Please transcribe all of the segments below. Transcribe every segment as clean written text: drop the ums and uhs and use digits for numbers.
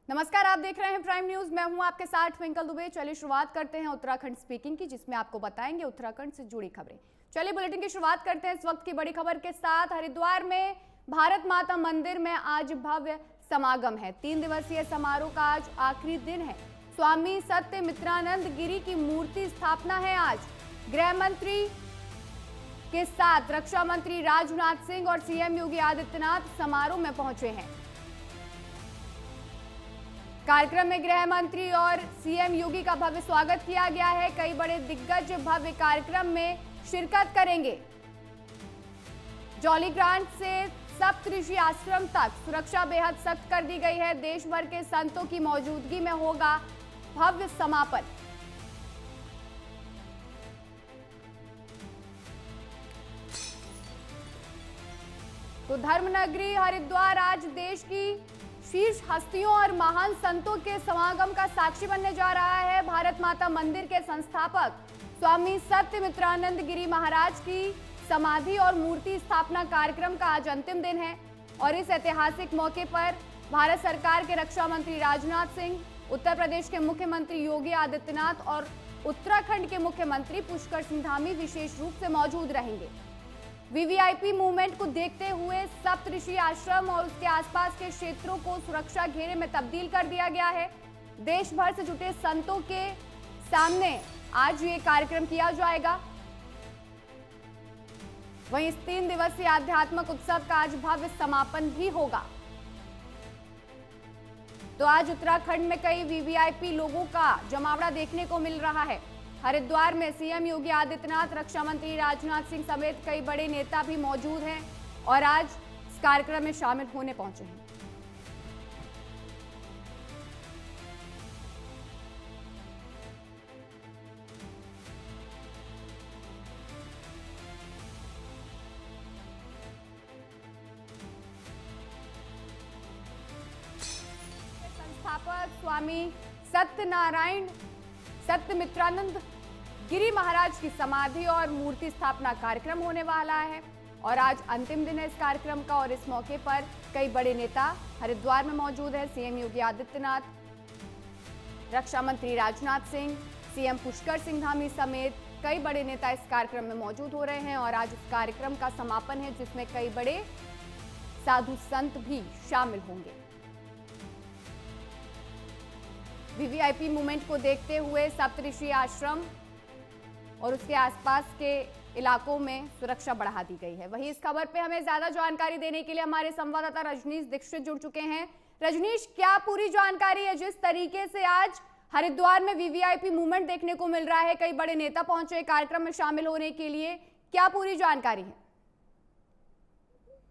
नमस्कार, आप देख रहे हैं प्राइम न्यूज। मैं हूं आपके साथ ट्विंकल दुबे। चलिए शुरुआत करते हैं उत्तराखंड स्पीकिंग की, जिसमें आपको बताएंगे उत्तराखंड से जुड़ी खबरें। चलिए बुलेटिन की शुरुआत करते हैं इस वक्त की बड़ी खबर के साथ। हरिद्वार में भारत माता मंदिर में आज भव्य समागम है। 3 दिवसीय समारोह का आज आखिरी दिन है। स्वामी सत्यमित्रानंद गिरी की मूर्ति स्थापना है आज। गृह मंत्री के साथ रक्षा मंत्री राजनाथ सिंह और सीएम योगी आदित्यनाथ समारोह में पहुंचे हैं। कार्यक्रम में गृह मंत्री और सीएम योगी का भव्य स्वागत किया गया है। कई बड़े दिग्गज भव्य कार्यक्रम में शिरकत करेंगे। जौलीग्रांट से सप्तऋषि आश्रम तक सुरक्षा बेहद सख्त कर दी गई है। देश भर के संतों की मौजूदगी में होगा भव्य समापन। तो धर्मनगरी हरिद्वार आज देश की शीर्ष हस्तियों और महान संतों के समागम का साक्षी बनने जा रहा है। भारत माता मंदिर के संस्थापक स्वामी सत्यमित्रानंद गिरी महाराज की समाधि और मूर्ति स्थापना कार्यक्रम का आज अंतिम दिन है और इस ऐतिहासिक मौके पर भारत सरकार के रक्षा मंत्री राजनाथ सिंह, उत्तर प्रदेश के मुख्यमंत्री योगी आदित्यनाथ और उत्तराखंड के मुख्यमंत्री पुष्कर सिंह धामी विशेष रूप से मौजूद रहेंगे। वीवीआईपी मूवमेंट को देखते हुए सप्तऋषि आश्रम और उसके आसपास के क्षेत्रों को सुरक्षा घेरे में तब्दील कर दिया गया है। देश भर से जुटे संतों के सामने आज ये कार्यक्रम किया जाएगा। वहीं इस 3 दिवसीय आध्यात्मिक उत्सव का आज भव्य समापन भी होगा। तो आज उत्तराखंड में कई वीवीआईपी लोगों का जमावड़ा देखने को मिल रहा है। हरिद्वार में सीएम योगी आदित्यनाथ, रक्षा मंत्री राजनाथ सिंह समेत कई बड़े नेता भी मौजूद हैं और आज इस कार्यक्रम में शामिल होने पहुंचे हैं। संस्थापक स्वामी सत्यमित्रानंद गिरी महाराज की समाधि और मूर्ति स्थापना कार्यक्रम होने वाला है और आज अंतिम दिन है इस कार्यक्रम का और इस मौके पर कई बड़े नेता हरिद्वार में मौजूद है। सीएम योगी आदित्यनाथ, रक्षा मंत्री राजनाथ सिंह, सीएम पुष्कर सिंह धामी समेत कई बड़े नेता इस कार्यक्रम में मौजूद हो रहे हैं और आज इस कार्यक्रम का समापन है जिसमें कई बड़े साधु संत भी शामिल होंगे। वीवीआईपी मूवमेंट को देखते हुए सप्तऋषि आश्रम और उसके आसपास के इलाकों में सुरक्षा बढ़ा दी गई है। वहीं इस खबर पे हमें ज्यादा जानकारी देने के लिए हमारे संवाददाता रजनीश दीक्षित जुड़ चुके हैं। रजनीश, क्या पूरी जानकारी है? जिस तरीके से आज हरिद्वार में वीवीआईपी मूवमेंट देखने को मिल रहा है, कई बड़े नेता पहुंचे कार्यक्रम में शामिल होने के लिए, क्या पूरी जानकारी है?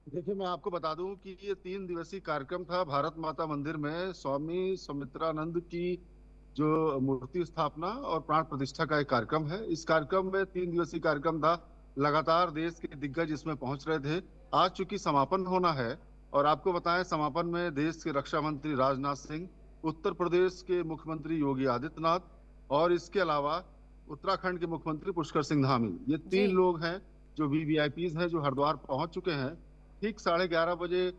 देखिए, मैं आपको बता दूं कि ये 3 दिवसीय कार्यक्रम था भारत माता मंदिर में। स्वामी समित्रानंद की जो मूर्ति स्थापना और प्राण प्रतिष्ठा का एक कार्यक्रम है। इस कार्यक्रम में 3 दिवसीय कार्यक्रम था। लगातार देश के दिग्गज इसमें पहुंच रहे थे। आज चूंकि समापन होना है और आपको बताएं, समापन में देश के रक्षा मंत्री राजनाथ सिंह, उत्तर प्रदेश के मुख्यमंत्री योगी आदित्यनाथ और इसके अलावा उत्तराखंड के मुख्यमंत्री पुष्कर सिंह धामी, ये 3 लोग हैं जो वीवीआईपीज हैं, जो हरिद्वार पहुंच चुके हैं। ठीक 11:30 बजे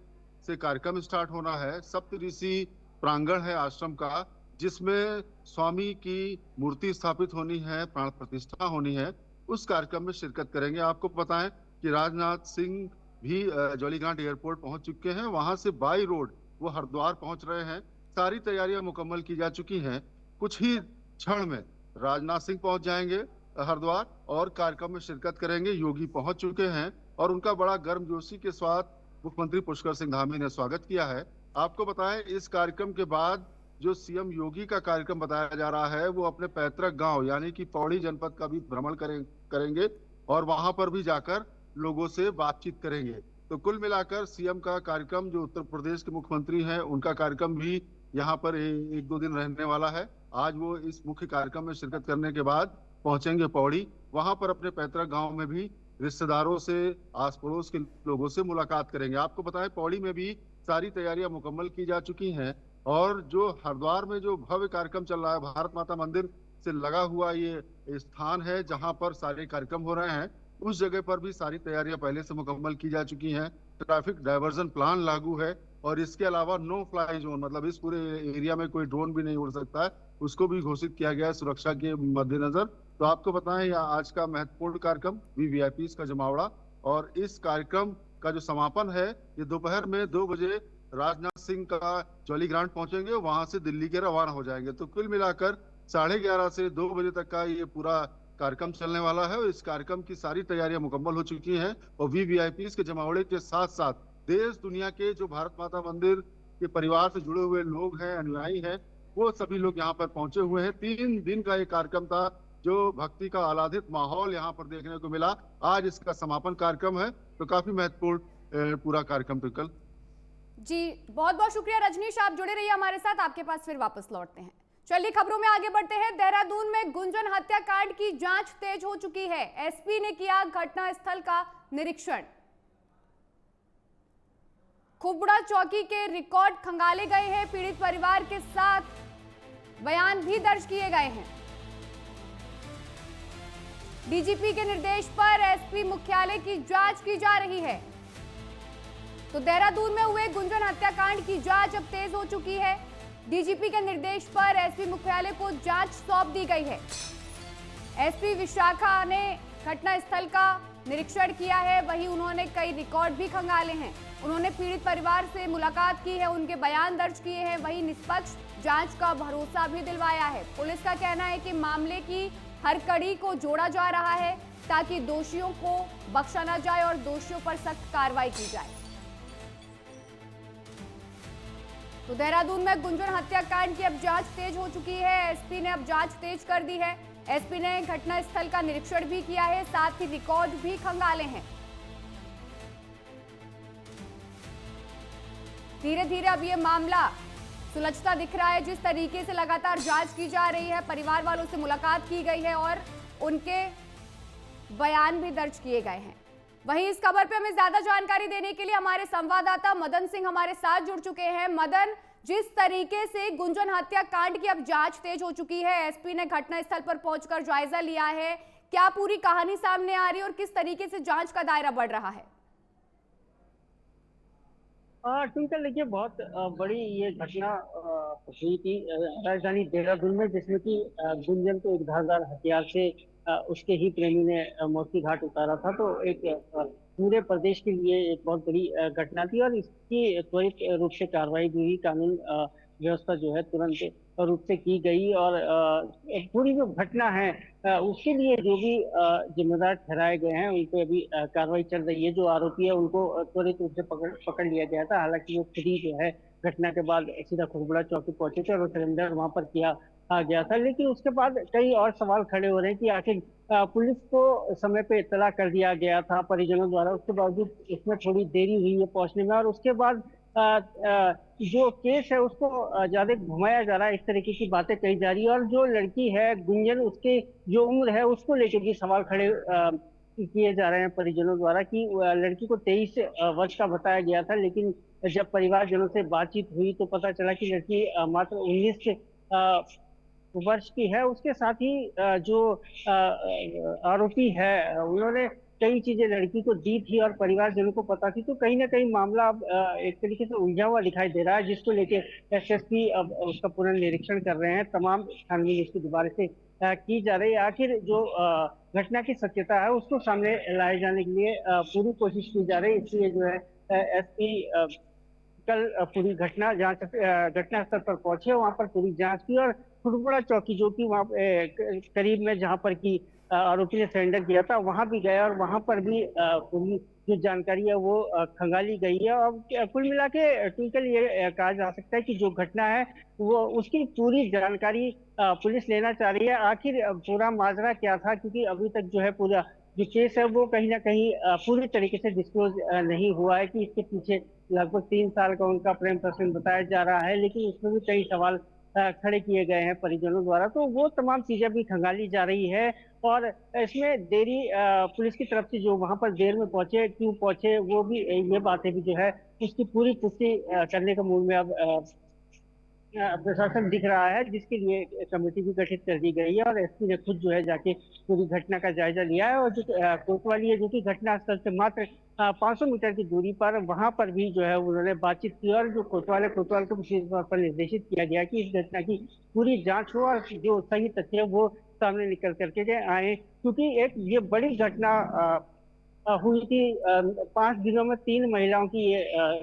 से कार्यक्रम स्टार्ट होना है। सप्तऋषि प्रांगण है आश्रम का, जिसमें स्वामी की मूर्ति स्थापित होनी है, प्राण प्रतिष्ठा होनी है। उस कार्यक्रम में शिरकत करेंगे। आपको बताएं कि राजनाथ सिंह भी जौलीग्रांट एयरपोर्ट पहुंच चुके हैं। वहां से बाई रोड वो हरिद्वार पहुंच रहे हैं। सारी तैयारियां मुकम्मल की जा चुकी हैं। कुछ ही क्षण में राजनाथ सिंह पहुंच जाएंगे हरिद्वार और कार्यक्रम में शिरकत करेंगे। योगी पहुंच चुके हैं और उनका बड़ा गर्मजोशी के साथ मुख्यमंत्री पुष्कर सिंह धामी ने स्वागत किया है। आपको बताएं, इस कार्यक्रम के बाद जो सीएम योगी का कार्यक्रम बताया जा रहा है, वो अपने पैतृक गांव यानी कि पौड़ी जनपद का भी भ्रमण करेंगे और वहां पर भी जाकर लोगों से बातचीत करेंगे। तो कुल मिलाकर सीएम का कार्यक्रम, जो उत्तर प्रदेश के मुख्यमंत्री हैं, उनका कार्यक्रम भी यहाँ पर 1-2 दिन रहने वाला है। आज वो इस मुख्य कार्यक्रम में शिरकत करने के बाद पहुंचेंगे पौड़ी। वहां पर अपने पैतृक गाँव में भी रिश्तेदारों से, आस पड़ोस के लोगों से मुलाकात करेंगे। आपको बताएं, पौड़ी में भी सारी तैयारियां मुकम्मल की जा चुकी हैं और जो हरिद्वार में जो भव्य कार्यक्रम चल रहा है, भारत माता मंदिर से लगा हुआ ये स्थान है जहां पर सारे कार्यक्रम हो रहे हैं, उस जगह पर भी सारी तैयारियां पहले से मुकम्मल की जा चुकी हैं। ट्रैफिक डायवर्जन प्लान लागू है और इसके अलावा नो फ्लाई जोन, मतलब इस पूरे एरिया में कोई ड्रोन भी नहीं उड़ सकता है, उसको भी घोषित किया गया है सुरक्षा के मद्देनजर। तो आपको बताएं, आज का महत्वपूर्ण कार्यक्रम वीवीआईपी का जमावड़ा, और इस कार्यक्रम का जो समापन है ये दोपहर में 2 बजे राजनाथ सिंह का जॉली ग्रांट पहुंचेंगे, वहां से दिल्ली के रवाना हो जाएंगे। तो कुल मिलाकर 11:30 से 2 बजे तक का ये पूरा कार्यक्रम चलने वाला है, और इस कार्यक्रम की सारी तैयारियां मुकम्मल हो चुकी हैं। और वीवीआईपी के जमावड़े के साथ साथ देश दुनिया के जो भारत माता मंदिर के परिवार से जुड़े हुए लोग हैं, अनुयायी हैं, वो सभी लोग यहाँ पर पहुंचे हुए हैं। 3 दिन का ये कार्यक्रम था, जो भक्ति का आह्लादित माहौल यहाँ पर देखने को मिला। आज इसका समापन कार्यक्रम है, तो काफी महत्वपूर्ण पूरा कार्यक्रम ट्विंकल। जी बहुत बहुत शुक्रिया रजनीश, आप जुड़े रहिए हमारे साथ, आपके पास फिर वापस लौटते हैं। चलिए खबरों में आगे बढ़ते हैं। देहरादून में गुंजन हत्याकांड की जांच तेज हो चुकी है। एसपी ने किया घटनास्थल का निरीक्षण। खुबड़ा चौकी के रिकॉर्ड खंगाले गए हैं, पीड़ित परिवार के साथ बयान भी दर्ज किए गए हैं। डीजीपी के निर्देश पर एसपी मुख्यालय की जांच की जा रही है। तो देहरादून में हुए गुंजन हत्याकांड की जांच अब तेज हो चुकी है। डीजीपी के निर्देश पर एसपी मुख्यालय को जांच सौंप दी गई है। एसपी विशाखा ने घटनास्थल का निरीक्षण किया है, वहीं उन्होंने कई रिकॉर्ड भी खंगाले हैं। उन्होंने पीड़ित परिवार से मुलाकात की है, उनके बयान दर्ज किए हैं, वहीं निष्पक्ष जांच का भरोसा भी दिलवाया है। पुलिस का कहना है कि मामले की हर कड़ी को जोड़ा जा रहा है ताकि दोषियों को बख्शा न जाए और दोषियों पर सख्त कार्रवाई की जाए। तो देहरादून में गुंजन हत्याकांड की अब जांच तेज हो चुकी है। एसपी ने अब जांच तेज कर दी है। एसपी ने घटनास्थल का निरीक्षण भी किया है, साथ ही रिकॉर्ड भी खंगाले हैं। धीरे धीरे अब ये मामला सुलझता दिख रहा है। जिस तरीके से लगातार जांच की जा रही है, परिवार वालों से मुलाकात की गई है और उनके बयान भी दर्ज किए गए हैं। वहीं इस खबर पे हमें ज्यादा जानकारी देने के लिए हमारे संवाददाता मदन सिंह हमारे साथ जुड़ चुके हैं। मदन, जिस तरीके से गुंजन हत्याकांड की अब जांच तेज हो चुकी है, एसपी ने घटनास्थल पर पहुंचकर जायजा लिया है, क्या पूरी कहानी सामने आ रही है और किस तरीके से जांच का दायरा बढ़ रहा है? ट्विंकल, देखिए बहुत बड़ी ये घटना हुई थी राजधानी देहरादून में, जिसमें कि गुंजन को एक धारदार हथियार से उसके ही प्रेमी ने मौत घाट उतारा था। तो एक पूरे प्रदेश के लिए एक बहुत बड़ी घटना थी और इसकी त्वरित रूप से कार्रवाई भी हुई। कानून व्यवस्था जो है तुरंत रूप से की गई और पूरी जो घटना है उसके लिए जो भी जिम्मेदार ठहराए गए हैं उन पे अभी कार्रवाई चल रही है। जो आरोपी है उनको त्वरित रूप से पकड़ लिया गया था। हालांकि वो खुद ही जो है घटना के बाद सीधा खुरबुड़ा चौकी पहुंचे थे और सरेंडर वहां पर किया गया था। लेकिन उसके बाद कई और सवाल खड़े हो रहे हैं कि आखिर पुलिस को समय पे इत्तला कर दिया गया था परिजनों द्वारा, उसके बावजूद इसमें थोड़ी देरी हुई है पहुंचने में, और उसके बाद जो केस है उसको ज्यादा घुमाया जा रहा है, इस तरीके की बातें कही जा रही है। और जो लड़की है गुंजन, उसकी जो उम्र है उसको लेकर भी सवाल खड़े किए जा रहे हैं परिजनों द्वारा कि लड़की को 23 वर्ष का बताया गया था, लेकिन जब परिवारजनों से बातचीत हुई तो पता चला कि लड़की मात्र 19 वर्ष की है। उसके साथ ही जो आरोपी है उन्होंने कई चीजें लड़की को दी थी और परिवारजनों को पता थी। तो कहीं ना कहीं मामला अब एक तरीके से उलझा हुआ दिखाई दे रहा है, जिसको लेके एसएसपी अब उसका पुनर्निरीक्षण कर रहे हैं। तमाम छानबीन इसकी दोबारा से की जा रही है। आखिर जो घटना की सत्यता है उसको सामने लाए जाने के लिए पूरी कोशिश की जा रही है। इसलिए जो है एसपी कल पूरी घटना स्थल पर पहुंचे, वहां पर पूरी जांच की और खुरबुड़ा चौकी जो कि वहाँ करीब में जहां पर की आरोपी ने सरेंडर किया था वहां भी गया और वहां पर भी पूरी जो जानकारी है वो खंगाली गई है। और कुल मिला के ट्विंकल ये कहा जा सकता है कि जो घटना है वो उसकी पूरी जानकारी पुलिस लेना चाह रही है। आखिर पूरा माजरा क्या था, क्योंकि अभी तक जो है पूरा जो केस है वो कहीं ना कहीं पूरी तरीके से डिस्क्लोज नहीं हुआ है कि इसके पीछे लगभग 3 साल का उनका प्रेम प्रसंग बताया जा रहा है, लेकिन उसमें भी कई सवाल खड़े किए गए हैं परिजनों द्वारा। तो वो तमाम चीजें भी खंगाली जा रही है और इसमें देरी पुलिस की तरफ से जो वहां पर देर में पहुंचे, क्यों पहुंचे, वो भी ये बातें भी जो है उसकी पूरी पुष्टि करने का मूड में अब प्रशासन दिख रहा है, जिसके लिए कमेटी भी गठित कर दी गई है और एसपी ने खुद जो है जाके पूरी घटना का जायजा लिया है। और जो कोतवाली है जो कि घटनास्थल से मात्र 500 मीटर की दूरी पर वहां पर भी जो है उन्होंने बातचीत की, और जो कोतवाल को विशेष तौर पर निर्देशित किया गया कि इस घटना की पूरी जांच हो और जो सही तथ्य है वो सामने निकल करके के आए, क्योंकि एक ये बड़ी घटना हुई थी। 5 दिनों में 3 महिलाओं की ये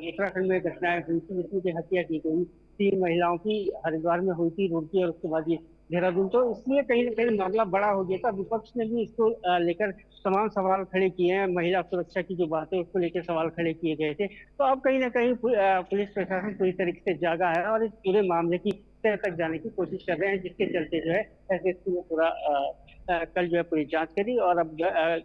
उत्तराखंड में घटनाएं हुई थी जिसमें की हत्या की गई। 3 महिलाओं की हरिद्वार में हुई थी, रुड़की, और उसके बाद ये देहरादून। तो इसलिए कहीं ना कहीं मामला बड़ा हो गया था। विपक्ष ने भी इसको लेकर तमाम सवाल खड़े किए हैं। महिला सुरक्षा की जो बात है उसको लेकर सवाल खड़े किए गए थे। तो अब कहीं ना कहीं पुलिस प्रशासन पूरी तरीके से जागा है और इस पूरे मामले की तह तक जाने की कोशिश कर रहे हैं, जिसके चलते जो है एसएसपी ने पूरा कल जो है पूरी जांच करी, और अब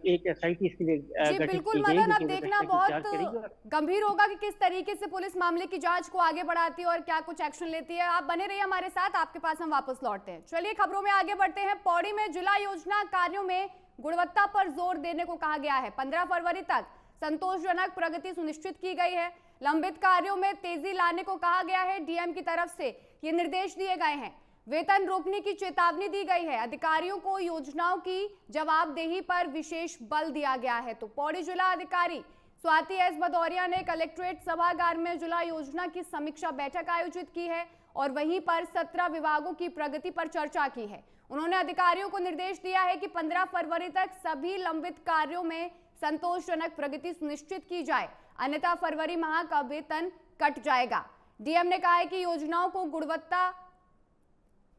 एक एसआईटी इसके लिए जी गठित बिल्कुल की गई, मदन, जो अब कि वो देखना घटना की जांच करेगी। बहुत गंभीर होगा कि किस तरीके से पुलिस मामले की जांच को आगे बढ़ाती है और क्या कुछ एक्शन लेती है। आप बने रहिए हमारे साथ, आपके पास हम वापस लौटते हैं। चलिए खबरों में आगे बढ़ते हैं। पौड़ी में जिला योजना कार्यों में गुणवत्ता पर जोर देने को कहा गया है। 15 फरवरी तक संतोषजनक प्रगति सुनिश्चित की गई है। लंबित कार्यों में तेजी लाने को कहा गया है। डीएम की तरफ से ये निर्देश दिए गए हैं। वेतन रोकने की चेतावनी दी गई है। अधिकारियों को योजनाओं की जवाबदेही पर विशेष बल दिया गया है। तो पौड़ी जिला अधिकारी स्वाति एस भदौरिया ने कलेक्ट्रेट सभागार में जिला योजना की समीक्षा बैठक आयोजित की है और वहीं पर 17 विभागों की प्रगति पर चर्चा की है। उन्होंने अधिकारियों को निर्देश दिया है कि 15 फरवरी तक सभी लंबित कार्यों में संतोषजनक प्रगति सुनिश्चित की जाए, अन्यथा फरवरी माह का वेतन कट जाएगा। डीएम ने कहा है कि योजनाओं को गुणवत्ता,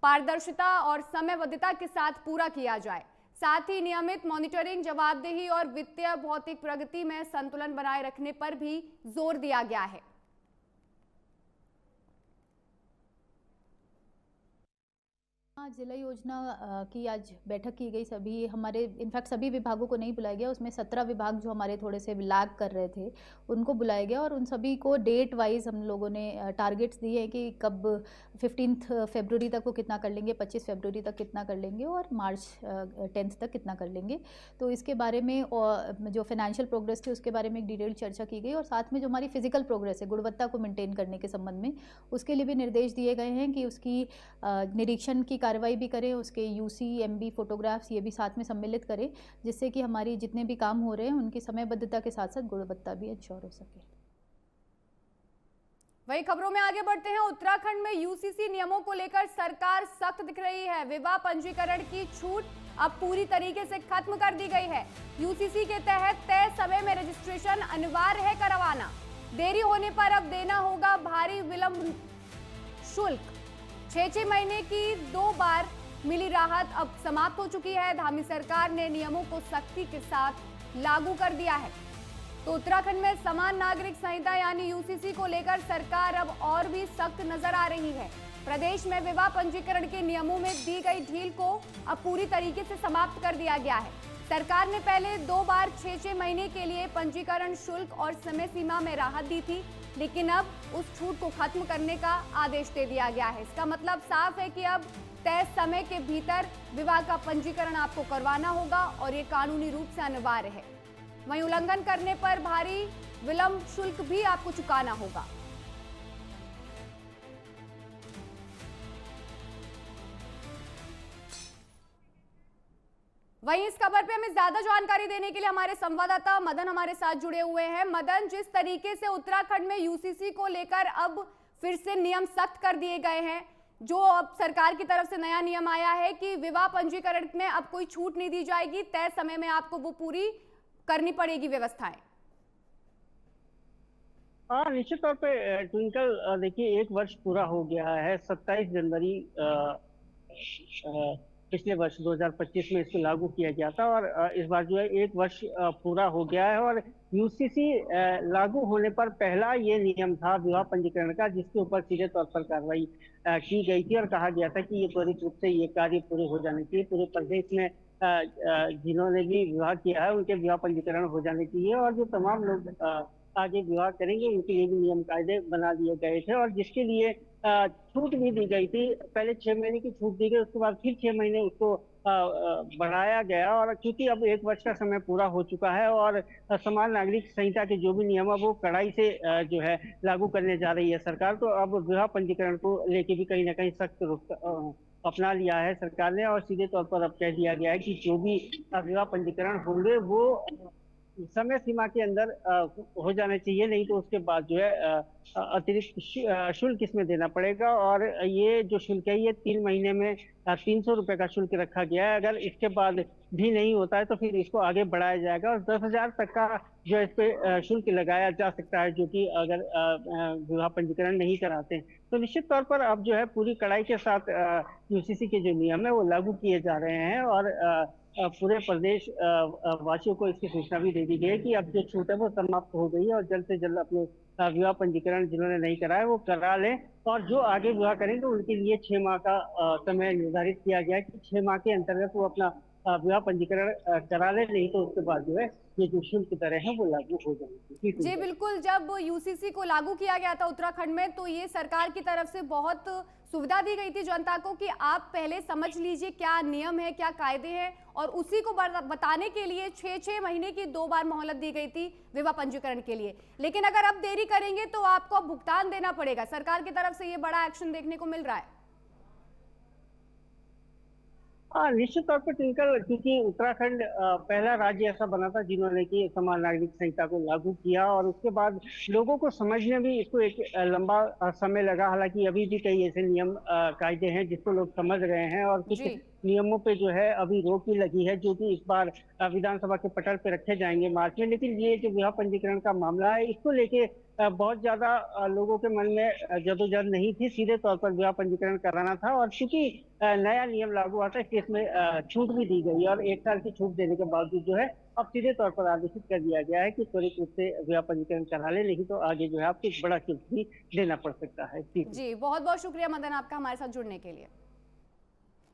पारदर्शिता और समयबद्धता के साथ पूरा किया जाए। साथ ही नियमित मॉनिटरिंग, जवाबदेही और वित्तीय भौतिक प्रगति में संतुलन बनाए रखने पर भी जोर दिया गया है। जिला योजना की आज बैठक की गई। सभी हमारे इनफैक्ट सभी विभागों को नहीं बुलाया गया, उसमें 17 विभाग जो हमारे थोड़े से लैग कर रहे थे उनको बुलाया गया और उन सभी को डेट वाइज हम लोगों ने टारगेट्स दिए हैं कि कब 15 फरवरी तक वो कितना कर लेंगे, 25 फरवरी तक कितना कर लेंगे और मार्च 10 तक कितना कर लेंगे। तो इसके बारे में जो फाइनेंशियल प्रोग्रेस थी उसके बारे में एक डिटेल चर्चा की गई और साथ में जो हमारी फिजिकल प्रोग्रेस है गुणवत्ता को मेंटेन करने के संबंध में उसके लिए भी निर्देश दिए गए हैं कि उसकी निरीक्षण की कार्रवाई भी करें, उसके यूसी, एमबी, फोटोग्राफ्स ये भी साथ में सम्मिलित करें, जिससे कि हमारी जितने भी काम हो रहे हैं उनकी समयबद्धता के साथ साथ गुणवत्ता भी इंश्योर हो सके। वही खबरों में आगे बढ़ते हैं। उत्तराखंड में यूसीसी नियमों को लेकर सरकार सख्त दिख रही है। विवाह पंजीकरण की छूट अब पूरी तरीके से खत्म कर दी गई है। यूसीसी के तहत तय समय में रजिस्ट्रेशन अनिवार्य है करवाना। देरी होने पर अब देना होगा भारी विलंब शुल्क। 6 महीने की 2 बार मिली राहत अब समाप्त हो चुकी है। धामी सरकार ने नियमों को सख्ती के साथ लागू कर दिया है। तो उत्तराखंड में समान नागरिक संहिता यानी यूसीसी को लेकर सरकार अब और भी सख्त नजर आ रही है। प्रदेश में विवाह पंजीकरण के नियमों में दी गई ढील को अब पूरी तरीके से समाप्त कर दिया गया है। सरकार ने पहले 2 बार 6 महीने के लिए पंजीकरण शुल्क और समय सीमा में राहत दी थी, लेकिन अब उस छूट को खत्म करने का आदेश दे दिया गया है। इसका मतलब साफ है कि अब तय समय के भीतर विवाह का पंजीकरण आपको करवाना होगा और ये कानूनी रूप से अनिवार्य है। वहीं उल्लंघन करने पर भारी विलंब शुल्क भी आपको चुकाना होगा। वहीं इस खबर पे हमें ज्यादा जानकारी देने के लिए हमारे संवाददाता मदन हमारे साथ जुड़े हुए हैं। मदन, जिस तरीके से उत्तराखंड में यूसीसी को लेकर अब फिर से नियम सख्त कर दिए गए हैं, जो अब सरकार की तरफ से नया नियम आया है कि विवाह पंजीकरण में अब कोई छूट नहीं दी जाएगी, तय समय में आपको वो पूरी करनी पड़ेगी व्यवस्थाएं। हाँ, निश्चित तौर पे ट्विंकल, देखिए 1 वर्ष पूरा हो गया है। 27 जनवरी पिछले वर्ष 2025 में इसको लागू किया गया था और इस बार जो है 1 वर्ष पूरा हो गया है। और यूसीसी लागू होने पर पहला ये नियम था विवाह पंजीकरण का, जिसके ऊपर सीधे तौर पर कार्रवाई की गई थी और कहा गया था कि ये त्वरित रूप से ये कार्य पूरे हो जाने चाहिए। पूरे प्रदेश में जिन्होंने भी विवाह किया है उनके विवाह पंजीकरण हो जाने चाहिए और जो तमाम लोग आगे विवाह करेंगे उनके लिए भी नियम कायदे बना दिए गए थे और जिसके लिए छूट भी दी गई थी। पहले 6 महीने की छूट दी गई, उसके बाद फिर 6 महीने उसको बढ़ाया गया और क्योंकि अब 1 वर्ष का समय पूरा हो चुका है और समान नागरिक संहिता के जो भी नियम है वो कड़ाई से जो है लागू करने जा रही है सरकार, तो अब विवाह पंजीकरण को लेके भी कहीं ना कहीं सख्त रुख अपना लिया है सरकार ने और सीधे तौर पर अब कह दिया गया है कि जो भी विवाह पंजीकरण होंगे वो समय सीमा के अंदर हो जाना चाहिए, नहीं तो उसके बाद जो है अतिरिक्त शुल्क इसमें देना पड़ेगा। और ये जो शुल्क है ये 3 महीने में 300 रुपये का शुल्क रखा गया है। अगर इसके बाद भी नहीं होता है तो फिर इसको आगे बढ़ाया जाएगा और 10,000 तक का जो है इस पे शुल्क लगाया जा सकता है, जो कि अगर विवाह पंजीकरण नहीं कराते हैं। तो निश्चित तौर पर अब जो है पूरी कड़ाई के साथ यूसीसी के जो नियम है वो लागू किए जा रहे हैं और पूरे प्रदेश वासियों को इसकी सूचना भी दे दी गई है कि अब जो छूट है वो समाप्त हो गई है और जल्द से जल्द अपने विवाह पंजीकरण जिन्होंने नहीं कराया वो करा लें। और जो आगे विवाह करेंगे उनके लिए 6 माह का समय निर्धारित किया गया है कि 6 माह के अंतर्गत वो अपना विवाह पंजीकरण करा ले, नहीं तो उसके बाद जो है ये जो शुल्क दरें हैं वो लागू हो जाएंगी। जी बिल्कुल, जब यूसीसी को लागू किया गया था उत्तराखंड में तो ये सरकार की तरफ से बहुत सुविधा दी गई थी जनता को कि आप पहले समझ लीजिए क्या नियम है, क्या कायदे हैं, और उसी को बताने के लिए 6-6 महीने की 2 बार मोहलत दी गई थी विवाह पंजीकरण के लिए। लेकिन अगर अब देरी करेंगे तो आपको भुगतान देना पड़ेगा। सरकार की तरफ से ये बड़ा एक्शन देखने को मिल रहा है। हाँ, निश्चित तौर पर ट्विंकल, क्योंकि उत्तराखंड पहला राज्य ऐसा बना था जिन्होंने कि समान नागरिक संहिता को लागू किया और उसके बाद लोगों को समझने भी इसको एक लंबा समय लगा। हालांकि अभी भी कई ऐसे नियम कायदे हैं जिसको लोग समझ रहे हैं और कुछ नियमों पे जो है अभी रोक भी लगी है, जो कि इस बार विधानसभा के पटल पे रखे जाएंगे मार्च में। लेकिन ये जो विवाह पंजीकरण का मामला है इसको लेके बहुत ज्यादा लोगों के मन में जदोजहद नहीं थी, सीधे तौर पर विवाह पंजीकरण कराना था। और चूंकि नया नियम लागू हुआ था इसलिए इसमें छूट भी दी गई है और 1 साल की छूट देने के बावजूद जो है अब सीधे तौर पर आदेशित कर दिया गया है कि त्वरित रूप से विवाह पंजीकरण करा ले, नहीं तो आगे जो है आपको एक बड़ा शुल्क भी देना पड़ सकता है। जी बहुत बहुत शुक्रिया मदन आपका हमारे साथ जुड़ने के लिए।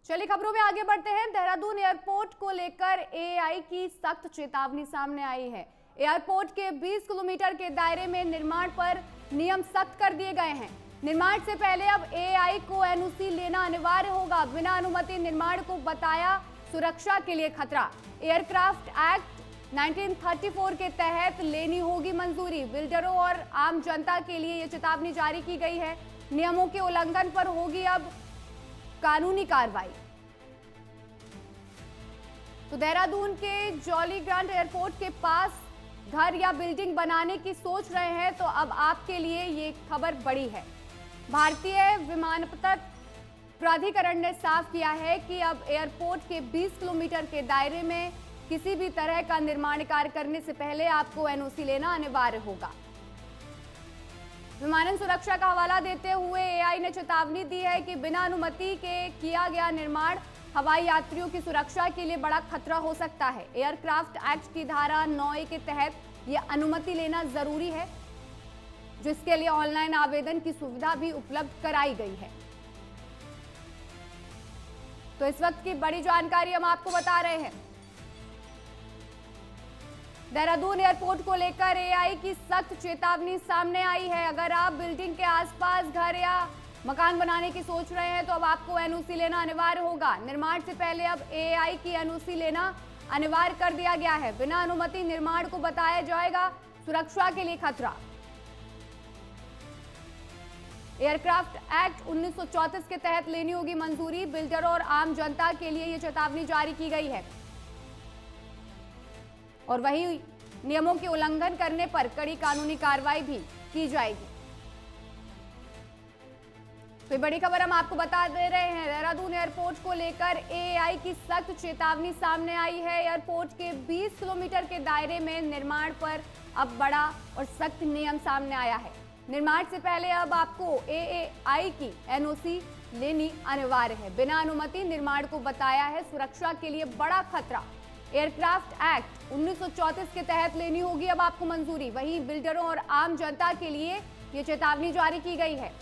चलिए खबरों में आगे बढ़ते हैं। देहरादून एयरपोर्ट को लेकर एआई की सख्त चेतावनी सामने आई है। एयरपोर्ट के 20 किलोमीटर के दायरे में निर्माण पर नियम सख्त कर दिए गए हैं। निर्माण से पहले अब एआई को एनओसी लेना अनिवार्य होगा। बिना अनुमति निर्माण को बताया सुरक्षा के लिए खतरा। एयरक्राफ्ट एक्ट 1934 के तहत लेनी होगी मंजूरी। बिल्डरों और आम जनता के लिए ये चेतावनी जारी की गई है। नियमों के उल्लंघन पर होगी अब कानूनी कार्रवाई। तो देहरादून के जॉली ग्रांट एयरपोर्ट के पास घर या बिल्डिंग बनाने की सोच रहे हैं तो अब आपके लिए ये खबर बड़ी है। भारतीय विमानपत्तन प्राधिकरण ने साफ किया है कि अब एयरपोर्ट के 20 किलोमीटर के दायरे में किसी भी तरह का निर्माण कार्य करने से पहले आपको एनओसी लेना अनिवार्य होगा। विमानन सुरक्षा का हवाला देते हुए एआई ने चेतावनी दी है कि बिना अनुमति के किया गया निर्माण हवाई यात्रियों की सुरक्षा के लिए बड़ा खतरा हो सकता है। एयरक्राफ्ट एक्ट की धारा 9A के तहत यह अनुमति लेना जरूरी है, जिसके लिए ऑनलाइन आवेदन की सुविधा भी उपलब्ध कराई गई है। तो इस वक्त की बड़ी जानकारी हम आपको बता रहे हैं। देहरादून एयरपोर्ट को लेकर एआई की सख्त चेतावनी सामने आई है। अगर आप बिल्डिंग के आसपास घर या मकान बनाने की सोच रहे हैं तो अब आपको एनओसी लेना अनिवार्य होगा। निर्माण से पहले अब एआई की एनओसी लेना अनिवार्य कर दिया गया है। बिना अनुमति निर्माण को बताया जाएगा सुरक्षा के लिए खतरा। एयरक्राफ्ट एक्ट 1934 के तहत लेनी होगी मंजूरी। बिल्डरों और आम जनता के लिए यह चेतावनी जारी की गई है और वही नियमों के उल्लंघन करने पर कड़ी कानूनी कार्रवाई भी की जाएगी। तो बड़ी खबर हम आपको बता दे रहे हैं। देहरादून एयरपोर्ट को लेकर एआई की सख्त चेतावनी सामने आई है। एयरपोर्ट के 20 किलोमीटर के दायरे में निर्माण पर अब बड़ा और सख्त नियम सामने आया है। निर्माण से पहले अब आपको एआई की एनओसी लेनी अनिवार्य है। बिना अनुमति निर्माण को बताया है सुरक्षा के लिए बड़ा खतरा। एयरक्राफ्ट एक्ट 1934 के तहत लेनी होगी अब आपको मंजूरी। वहीं बिल्डरों और आम जनता के लिए ये चेतावनी जारी की गई है।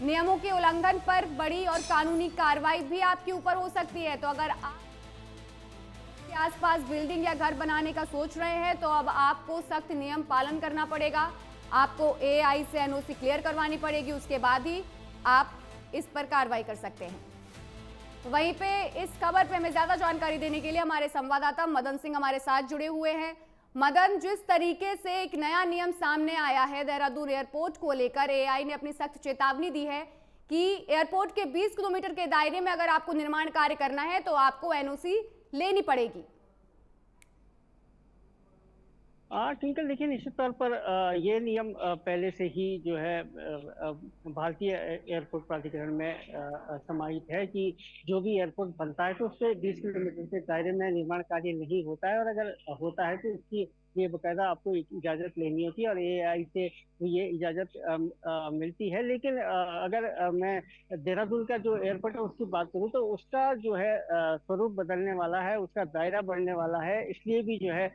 नियमों के उल्लंघन पर बड़ी और कानूनी कार्रवाई भी आपके ऊपर हो सकती है। तो अगर आप के आसपास बिल्डिंग या घर बनाने का सोच रहे हैं तो अब आपको सख्त नियम पालन करना पड़ेगा। आपको एआई से एनओसी क्लियर करवानी पड़ेगी, उसके बाद ही आप इस पर कार्रवाई कर सकते हैं। वहीं पे इस खबर पे हमें ज्यादा जानकारी देने के लिए हमारे संवाददाता मदन सिंह हमारे साथ जुड़े हुए हैं। मदन, जिस तरीके से एक नया नियम सामने आया है देहरादून एयरपोर्ट को लेकर, एआई ने अपनी सख्त चेतावनी दी है कि एयरपोर्ट के 20 किलोमीटर के दायरे में अगर आपको निर्माण कार्य करना है तो आपको एनओसी लेनी पड़ेगी। ट्विंकल देखिए, निश्चित तौर पर ये नियम पहले से ही जो है भारतीय एयरपोर्ट प्राधिकरण में समाहित है कि जो भी एयरपोर्ट बनता है तो उससे 20 किलोमीटर के दायरे में निर्माण कार्य नहीं होता है, और अगर होता है तो उसकी ये बकायदा आपको इजाजत लेनी होती है और एआई से ये इजाजत मिलती है। लेकिन अगर मैं देहरादून का जो एयरपोर्ट है उसकी बात करूँ तो उसका जो है स्वरूप बदलने वाला है, उसका दायरा बढ़ने वाला है। इसलिए भी जो है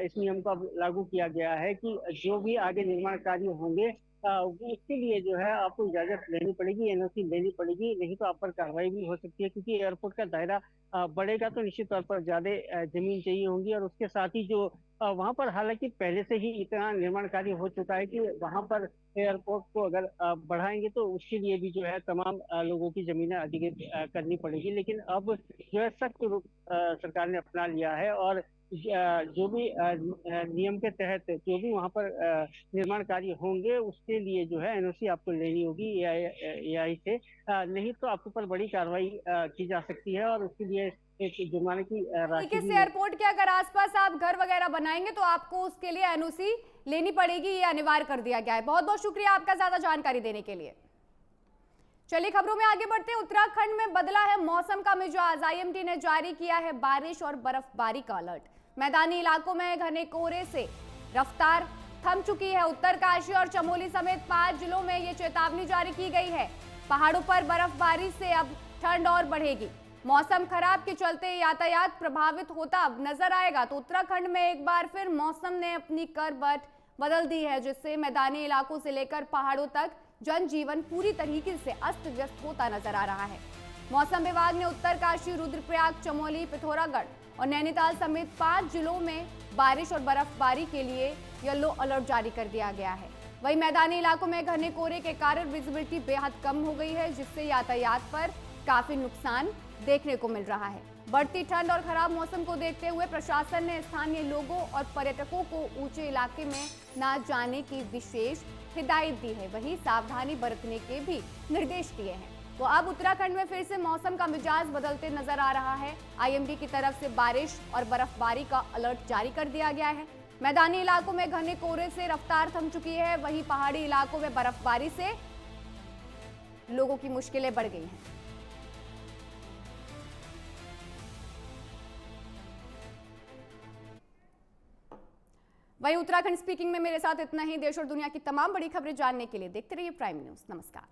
इस नियम को अब लागू किया गया है कि जो भी आगे निर्माण कार्य होंगे उसके लिए जो है आपको इजाजत लेनी पड़ेगी, एनओसी लेनी पड़ेगी, नहीं तो आप पर कार्रवाई भी हो सकती है। क्योंकि एयरपोर्ट का दायरा बढ़ेगा तो निश्चित तौर पर ज्यादा जमीन चाहिए होंगी, और उसके साथ ही जो वहां पर हालांकि पहले से ही इतना निर्माण कार्य हो चुका है कि वहां पर एयरपोर्ट को अगर बढ़ाएंगे तो उसके लिए भी जो है तमाम लोगों की जमीनें अधिकृत करनी पड़ेगी। लेकिन अब जो है सख्त रूप सरकार ने अपना लिया है, और जो भी नियम के तहत जो भी वहां पर निर्माण कार्य होंगे उसके लिए जो है एनओसी आपको लेनी होगी एआई से, नहीं तो आपके ऊपर बड़ी कार्रवाई की जा सकती है, और उसके लिए एक जुर्माने की राशि इस भी। एयरपोर्ट के अगर आसपास आप घर वगैरह बनाएंगे तो आपको उसके लिए एनओसी लेनी पड़ेगी, ये अनिवार्य कर दिया गया है। बहुत बहुत शुक्रिया आपका ज्यादा जानकारी देने के लिए। चलिए खबरों में आगे बढ़ते हैं। उत्तराखंड में बदला है मौसम का मिजाज। आईएमडी ने जारी किया है बारिश और बर्फबारी का अलर्ट। मैदानी इलाकों में घने कोहरे से रफ्तार थम चुकी है। उत्तरकाशी और चमोली समेत 5 जिलों में ये चेतावनी जारी की गई है। पहाड़ों पर बर्फबारी से अब ठंड और बढ़ेगी। मौसम खराब के चलते यातायात प्रभावित होता अब नजर आएगा। तो उत्तराखंड में एक बार फिर मौसम ने अपनी करवट बदल दी है, जिससे मैदानी इलाकों से लेकर पहाड़ों तक जनजीवन पूरी तरीके से अस्त व्यस्त होता नजर आ रहा है। मौसम विभाग ने उत्तरकाशी, रुद्रप्रयाग, चमोली, पिथौरागढ़ और नैनीताल समेत 5 जिलों में बारिश और बर्फबारी के लिए येलो अलर्ट जारी कर दिया गया है। वहीं मैदानी इलाकों में घने कोहरे के कारण विजिबिलिटी बेहद कम हो गई है, जिससे यातायात पर काफी नुकसान देखने को मिल रहा है। बढ़ती ठंड और खराब मौसम को देखते हुए प्रशासन ने स्थानीय लोगों और पर्यटकों को ऊंचे इलाके में न जाने की विशेष हिदायत दी है। वहीं सावधानी बरतने के भी निर्देश दिए हैं। तो अब उत्तराखंड में फिर से मौसम का मिजाज बदलते नजर आ रहा है। आईएमडी की तरफ से बारिश और बर्फबारी का अलर्ट जारी कर दिया गया है। मैदानी इलाकों में घने कोहरे से रफ्तार थम चुकी है। वहीं पहाड़ी इलाकों में बर्फबारी से लोगों की मुश्किलें बढ़ गई हैं। वहीं उत्तराखंड स्पीकिंग में मेरे साथ इतना ही। देश और दुनिया की तमाम बड़ी खबरें जानने के लिए देखते रहिए प्राइम न्यूज़। नमस्कार।